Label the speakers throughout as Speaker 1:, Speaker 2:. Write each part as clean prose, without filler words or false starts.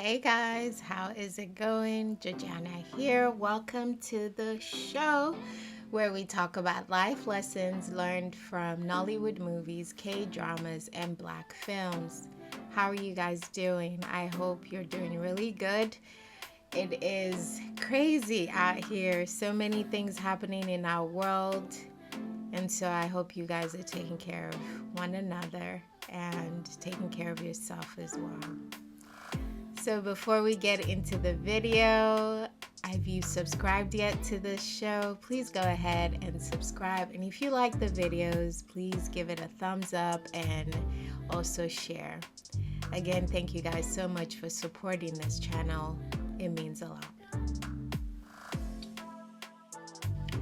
Speaker 1: Hey guys, how is it going? Jajana here. Welcome to the show where we talk about life lessons learned from Nollywood movies, K dramas, and black films. How are you guys doing? I hope you're doing really good. It is crazy out here. So many things happening in our world. And so I hope you guys are taking care of one another and taking care of yourself as well. So before we get into the video, have you subscribed yet to this show? Please go ahead and subscribe. And if you like the videos, please give it a thumbs up and also share. Again, thank you guys so much for supporting this channel. It means a lot.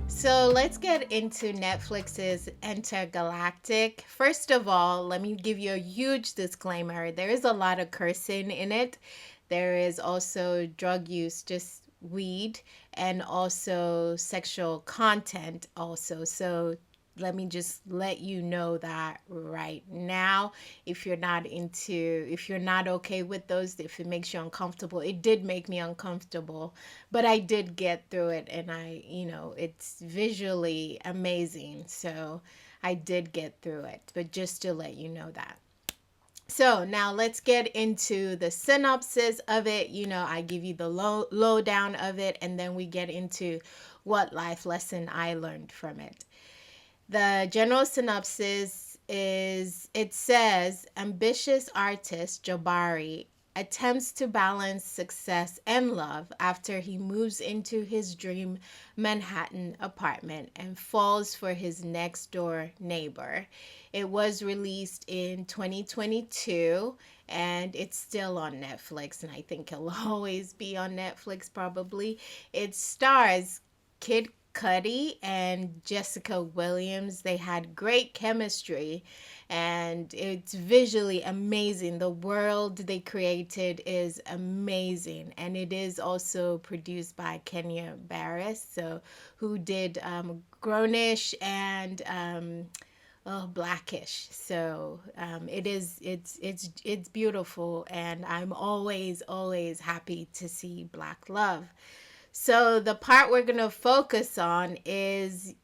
Speaker 1: So let's get into Netflix's Intergalactic. First of all, let me give you a huge disclaimer. There is a lot of cursing in it. There is also drug use, just weed, and also sexual content also. So let me just let you know that right now. If you're not okay with those, if it makes you uncomfortable, it did make me uncomfortable, but I did get through it, and it's visually amazing. So I did get through it, but just to let you know that. So now let's get into the synopsis of it. I give you the lowdown of it, and then we get into what life lesson I learned from it. The general synopsis is, it says, ambitious artist Jabari attempts to balance success and love after he moves into his dream Manhattan apartment and falls for his next door neighbor. It was released in 2022 and it's still on Netflix, and I think it'll always be on Netflix probably. It stars Kid Cudi and Jessica Williams. They had great chemistry and it's visually amazing. The world they created is amazing, and it is also produced by Kenya Barris, who did Grownish and Blackish. So it's beautiful, and I'm always happy to see black love. So the part we're going to focus on is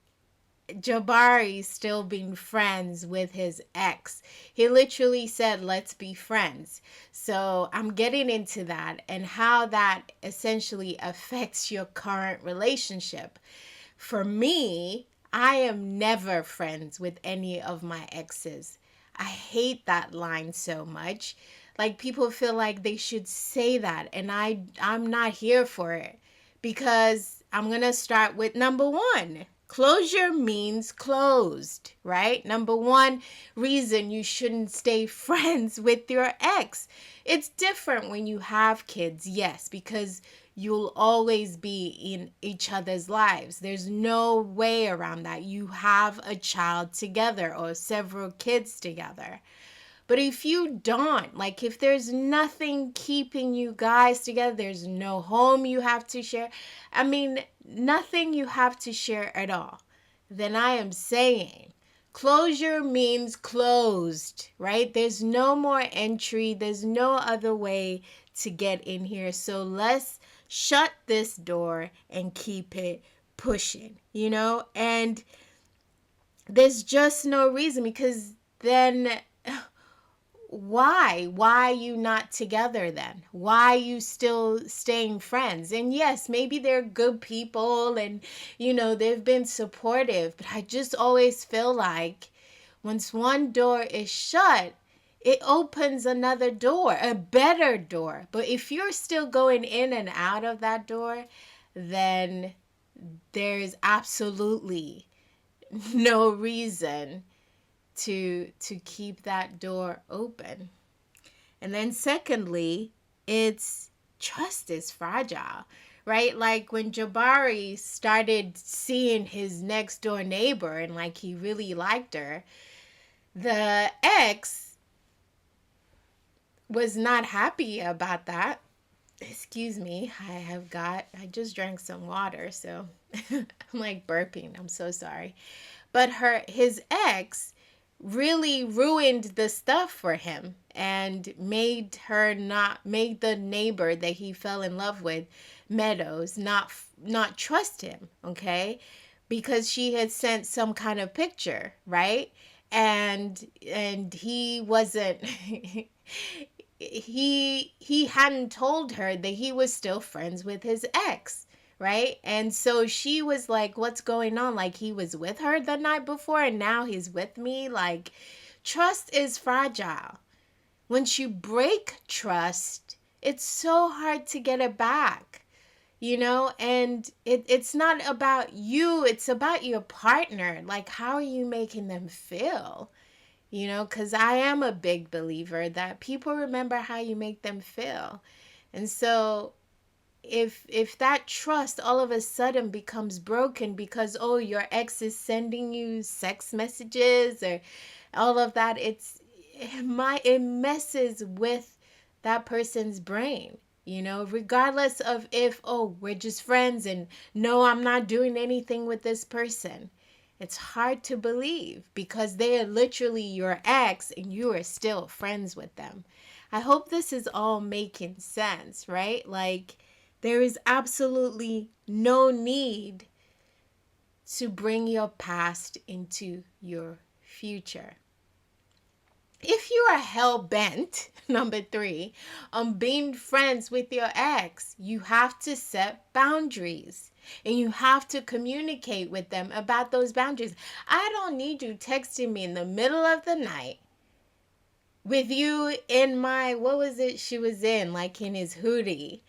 Speaker 1: Jabari still being friends with his ex. He literally said, let's be friends. So I'm getting into that and how that essentially affects your current relationship. For me, I am never friends with any of my exes. I hate that line so much. Like, people feel like they should say that, and I'm not here for it. Because I'm going to start with number one. Closure means closed, right? Number one reason you shouldn't stay friends with your ex. It's different when you have kids, yes, because you'll always be in each other's lives. There's no way around that. You have a child together or several kids together. But if you don't, like if there's nothing keeping you guys together, there's no home you have to share, nothing you have to share at all, then I am saying closure means closed, right? There's no more entry. There's no other way to get in here. So let's shut this door and keep it pushing, And there's just no reason, because then why you not together then? Why you still staying friends? And yes, maybe they're good people and they've been supportive, but I just always feel like once one door is shut, it opens another door, a better door. But if you're still going in and out of that door, then there's absolutely no reason to keep that door open. And then secondly, it's trust is fragile, right? Like when Jabari started seeing his next door neighbor and like he really liked her, the ex was not happy about that. Excuse me, I just drank some water, so I'm like burping. I'm so sorry. But his ex really ruined the stuff for him and made the neighbor that he fell in love with, Meadows, not trust him, okay? Because she had sent some kind of picture, right? And he wasn't he hadn't told her that he was still friends with his ex, right? And so she was like, what's going on? Like, he was with her the night before and now he's with me. Like, trust is fragile. Once you break trust, it's so hard to get it back, and it's not about you, it's about your partner. Like, how are you making them feel? Because I am a big believer that people remember how you make them feel. And so if that trust all of a sudden becomes broken because, oh, your ex is sending you sex messages or all of that, it messes with that person's brain, regardless of if, oh, we're just friends and no, I'm not doing anything with this person. It's hard to believe because they are literally your ex and you are still friends with them. I hope this is all making sense, right? Like, there is absolutely no need to bring your past into your future. If you are hell bent, number 3, on being friends with your ex, you have to set boundaries and you have to communicate with them about those boundaries. I don't need you texting me in the middle of the night with you in what was it she was in, like in his hoodie,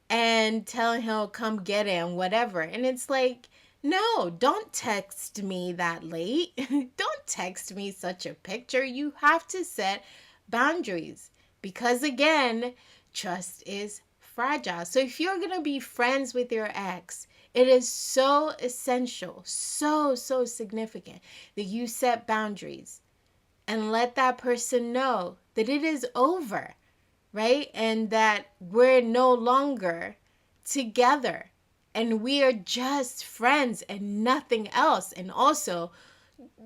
Speaker 1: and telling him come get him, whatever. And it's like, no, don't text me that late. Don't text me such a picture. You have to set boundaries because, again, trust is fragile. So if you're going to be friends with your ex, it is so essential, so significant that you set boundaries and let that person know that it is over, right? And that we're no longer together and we are just friends and nothing else. And also,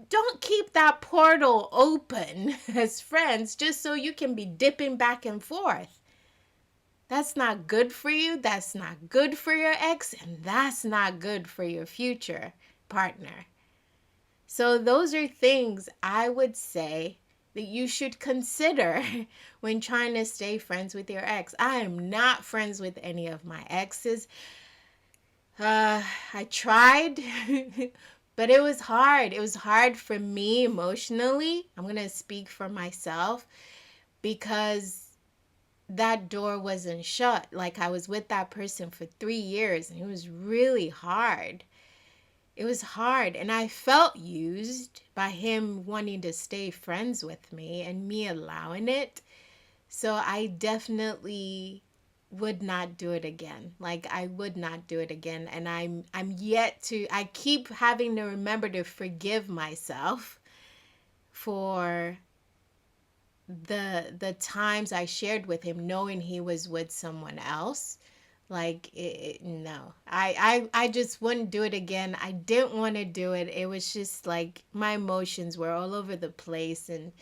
Speaker 1: don't keep that portal open as friends just so you can be dipping back and forth. That's not good for you. That's not good for your ex. And that's not good for your future partner. So those are things I would say that you should consider when trying to stay friends with your ex. I am not friends with any of my exes. I tried, but it was hard. It was hard for me emotionally. I'm going to speak for myself because that door wasn't shut. Like, I was with that person for 3 years and it was really hard. It was hard, and I felt used by him wanting to stay friends with me and me allowing it. So I definitely would not do it again. Like, I would not do it again, and I'm yet to. I keep having to remember to forgive myself for the times I shared with him knowing he was with someone else. Like, no, I just wouldn't do it again. I didn't want to do it. It was just like my emotions were all over the place and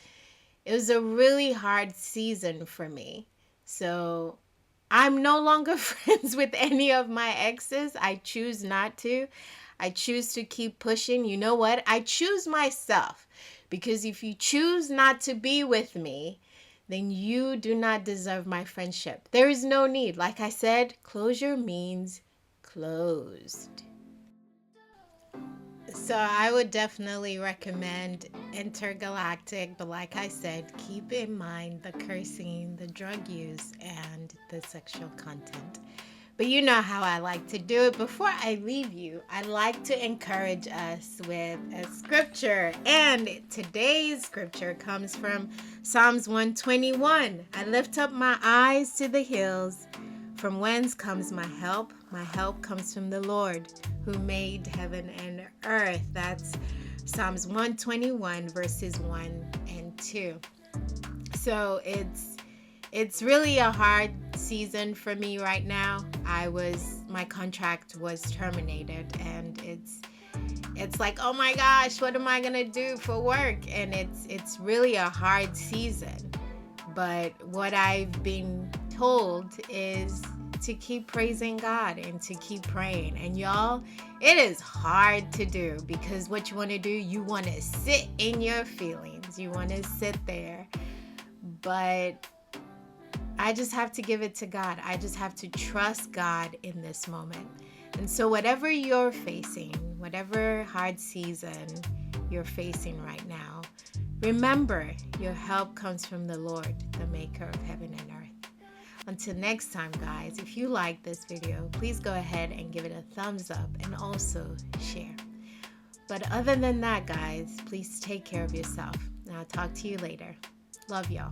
Speaker 1: it was a really hard season for me. So I'm no longer friends with any of my exes. I choose not to. I choose to keep pushing. You know what? I choose myself because if you choose not to be with me, then you do not deserve my friendship. There is no need. Like I said, closure means closed. So I would definitely recommend Intergalactic, but like I said, keep in mind the cursing, the drug use, and the sexual content. But you know how I like to do it. Before I leave you, I like to encourage us with a scripture. And today's scripture comes from Psalms 121. I lift up my eyes to the hills. From whence comes my help? My help comes from the Lord who made heaven and earth. That's Psalms 121 verses 1 and 2. So it's really a hard season for me right now. My contract was terminated and it's like, oh my gosh, what am I gonna do for work? And it's really a hard season. But what I've been told is to keep praising God and to keep praying. And y'all, it is hard to do, because what you want to do, you want to sit in your feelings. You want to sit there. But I just have to give it to God. I just have to trust God in this moment. And so whatever you're facing, whatever hard season you're facing right now, remember your help comes from the Lord, the maker of heaven and earth. Until next time, guys, if you like this video, please go ahead and give it a thumbs up and also share. But other than that, guys, please take care of yourself. And I'll talk to you later. Love y'all.